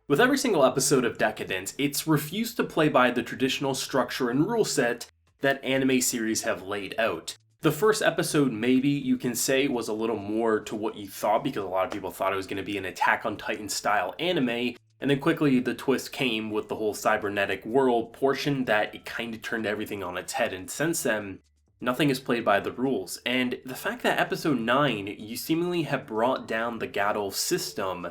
With every single episode of Deca-Dence, it's refused to play by the traditional structure and rule set that anime series have laid out. The first episode, maybe you can say, was a little more to what you thought because a lot of people thought it was going to be an Attack on Titan style anime, and then quickly the twist came with the whole cybernetic world portion that it kind of turned everything on its head, and since then, nothing is played by the rules. And the fact that episode 9, you seemingly have brought down the Gattle system,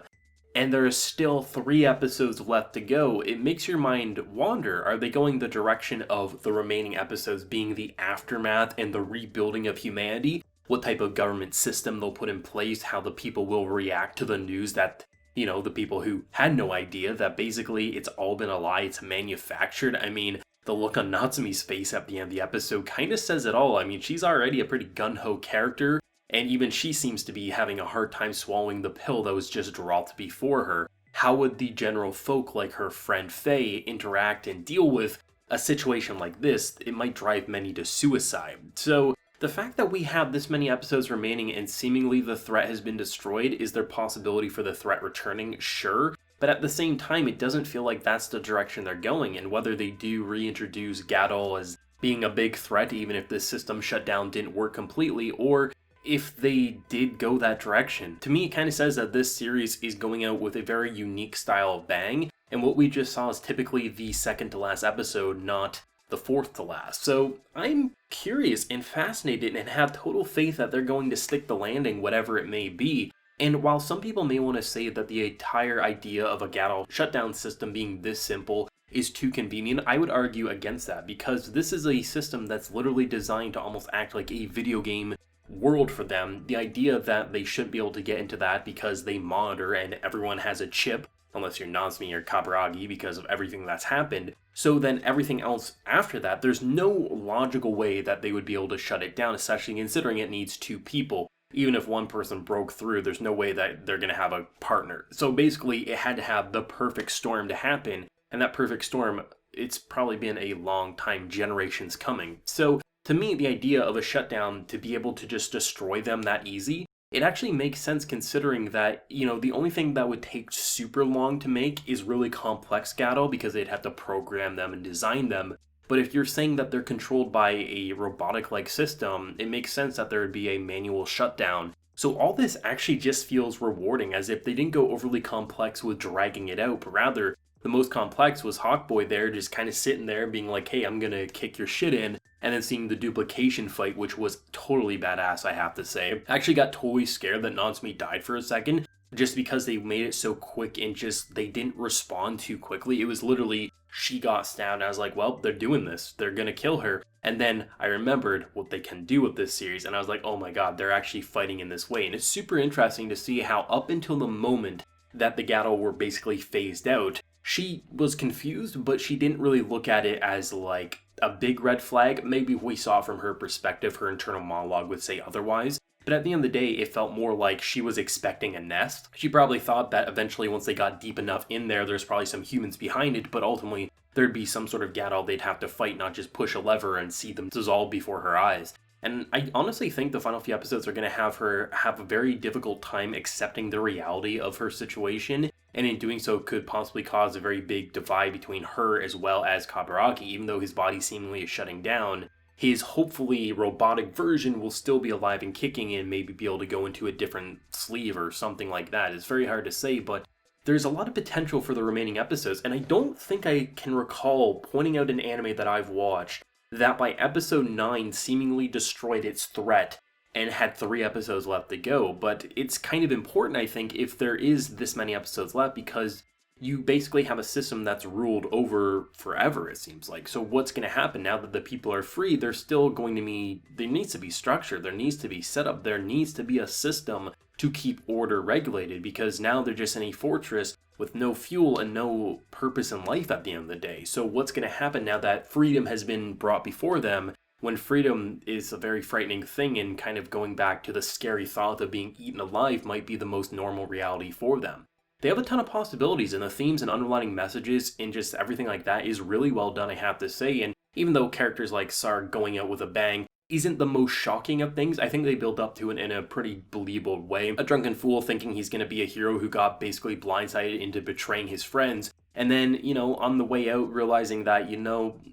and there are still 3 episodes left to go, it makes your mind wander. Are they going the direction of the remaining episodes being the aftermath and the rebuilding of humanity? What type of government system they'll put in place, how the people will react to the news that, the people who had no idea that basically it's all been a lie, it's manufactured. I mean, the look on Natsume's face at the end of the episode kind of says it all. I mean, she's already a pretty gung-ho character, and even she seems to be having a hard time swallowing the pill that was just dropped before her. How would the general folk like her friend Hsieh interact and deal with a situation like this? It might drive many to suicide. So the fact that we have this many episodes remaining and seemingly the threat has been destroyed, is there possibility for the threat returning? Sure. But at the same time, it doesn't feel like that's the direction they're going, and whether they do reintroduce Gattle as being a big threat, even if the system shutdown didn't work completely, or if they did go that direction. To me, it kind of says that this series is going out with a very unique style of bang, and what we just saw is typically the second to last episode, not the fourth to last. So I'm curious and fascinated and have total faith that they're going to stick the landing, whatever it may be. And while some people may want to say that the entire idea of a Gattle shutdown system being this simple is too convenient, I would argue against that, because this is a system that's literally designed to almost act like a video game world for them. The idea that they should be able to get into that because they monitor and everyone has a chip, unless you're Natsume or Kaburagi because of everything that's happened. So then everything else after that, there's no logical way that they would be able to shut it down, especially considering it needs 2 people. Even if one person broke through, there's no way that they're going to have a partner. So basically, it had to have the perfect storm to happen, and that perfect storm, it's probably been a long time, generations coming. So to me, the idea of a shutdown to be able to just destroy them that easy, it actually makes sense considering that, the only thing that would take super long to make is really complex Gattle because they'd have to program them and design them. But if you're saying that they're controlled by a robotic-like system, it makes sense that there would be a manual shutdown. So all this actually just feels rewarding, as if they didn't go overly complex with dragging it out, but rather the most complex was Hawkboy there just kind of sitting there being like, hey, I'm gonna kick your shit in, and then seeing the duplication fight, which was totally badass, I have to say. I actually got totally scared that Natsume died for a second, just because they made it so quick and they didn't respond too quickly. It was literally, she got stabbed, and I was like, well, they're doing this. They're gonna kill her. And then I remembered what they can do with this series, and I was like, oh my god, they're actually fighting in this way. And it's super interesting to see how up until the moment that the Gattle were basically phased out, she was confused, but she didn't really look at it as like a big red flag. Maybe we saw from her perspective, her internal monologue would say otherwise. But at the end of the day, it felt more like she was expecting a nest. She probably thought that eventually once they got deep enough in there, there's probably some humans behind it, but ultimately there'd be some sort of Gattle they'd have to fight, not just push a lever and see them dissolve before her eyes. And I honestly think the final few episodes are going to have her have a very difficult time accepting the reality of her situation, and in doing so could possibly cause a very big divide between her as well as Kaburagi. Even though his body seemingly is shutting down, his hopefully robotic version will still be alive and kicking and maybe be able to go into a different sleeve or something like that. It's very hard to say, but there's a lot of potential for the remaining episodes, and I don't think I can recall pointing out an anime that I've watched that by episode 9 seemingly destroyed its threat and had 3 episodes left to go. But it's kind of important, I think, if there is this many episodes left, because you basically have a system that's ruled over forever, it seems like. So what's going to happen now that the people are free? There's still going to be, there needs to be structure, there needs to be setup, there needs to be a system to keep order regulated, because now they're just in a fortress with no fuel and no purpose in life at the end of the day. So what's going to happen now that freedom has been brought before them, when freedom is a very frightening thing, and kind of going back to the scary thought of being eaten alive might be the most normal reality for them? They have a ton of possibilities, and the themes and underlying messages and just everything like that is really well done, I have to say. And even though characters like Sar going out with a bang isn't the most shocking of things. I think they build up to it in a pretty believable way. A drunken fool thinking he's going to be a hero who got basically blindsided into betraying his friends. And then, on the way out, realizing that,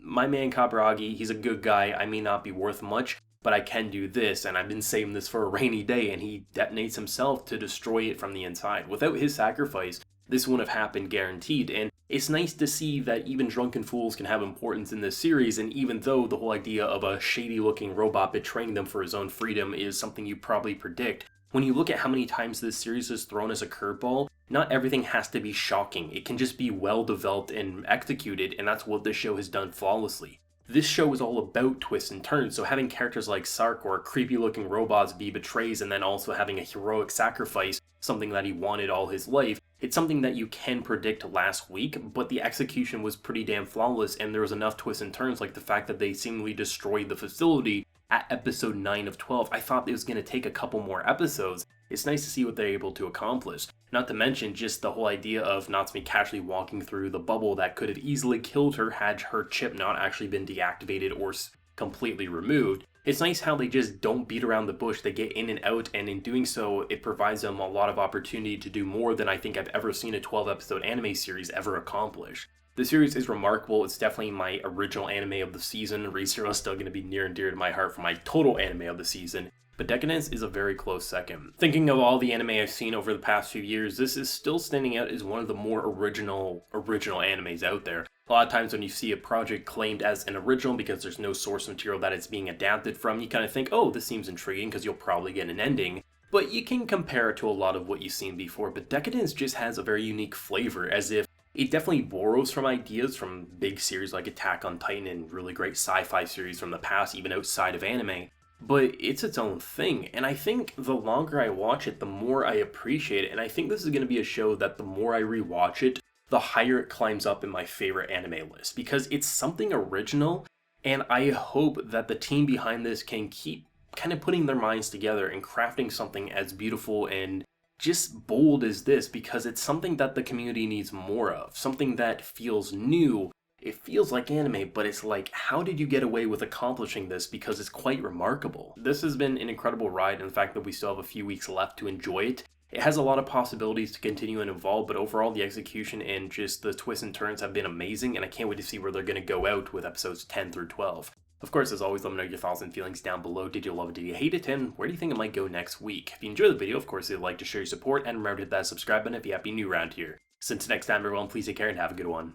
my man Kaburagi, he's a good guy. I may not be worth much, but I can do this. And I've been saving this for a rainy day. And he detonates himself to destroy it from the inside. Without his sacrifice, this wouldn't have happened guaranteed. And it's nice to see that even drunken fools can have importance in this series, and even though the whole idea of a shady-looking robot betraying them for his own freedom is something you probably predict, when you look at how many times this series is thrown as a curveball, not everything has to be shocking. It can just be well-developed and executed, and that's what this show has done flawlessly. This show is all about twists and turns, so having characters like Sark or creepy-looking robots be betrays and then also having a heroic sacrifice, something that he wanted all his life, it's something that you can predict last week, but the execution was pretty damn flawless, and there was enough twists and turns, like the fact that they seemingly destroyed the facility at episode 9 of 12. I thought it was going to take a couple more episodes. It's nice to see what they're able to accomplish. Not to mention just the whole idea of Natsume casually walking through the bubble that could have easily killed her had her chip not actually been deactivated or completely removed. It's nice how they just don't beat around the bush, they get in and out, and in doing so, it provides them a lot of opportunity to do more than I think I've ever seen a 12-episode anime series ever accomplish. The series is remarkable. It's definitely my original anime of the season. Re:Zero is still going to be near and dear to my heart for my total anime of the season, but Deca-Dence is a very close second. Thinking of all the anime I've seen over the past few years, this is still standing out as one of the more original animes out there. A lot of times when you see a project claimed as an original because there's no source material that it's being adapted from, you kind of think, oh, this seems intriguing because you'll probably get an ending. But you can compare it to a lot of what you've seen before, but Deca-Dence just has a very unique flavor, as if it definitely borrows from ideas from big series like Attack on Titan and really great sci-fi series from the past, even outside of anime. But it's its own thing, and I think the longer I watch it, the more I appreciate it, and I think this is going to be a show that the more I rewatch it, the higher it climbs up in my favorite anime list, because it's something original, and I hope that the team behind this can keep kind of putting their minds together and crafting something as beautiful and just bold as this, because it's something that the community needs more of, something that feels new. It feels like anime, but it's like, how did you get away with accomplishing this? Because it's quite remarkable. This has been an incredible ride, and the fact that we still have a few weeks left to enjoy it, it has a lot of possibilities to continue and evolve, but overall the execution and just the twists and turns have been amazing, and I can't wait to see where they're going to go out with episodes 10 through 12. Of course, as always, let me know your thoughts and feelings down below. Did you love it? Did you hate it? And where do you think it might go next week? If you enjoyed the video, of course, if you'd like to share your support, and remember to hit that subscribe button if you happen new around here. Since next time, everyone, please take care and have a good one.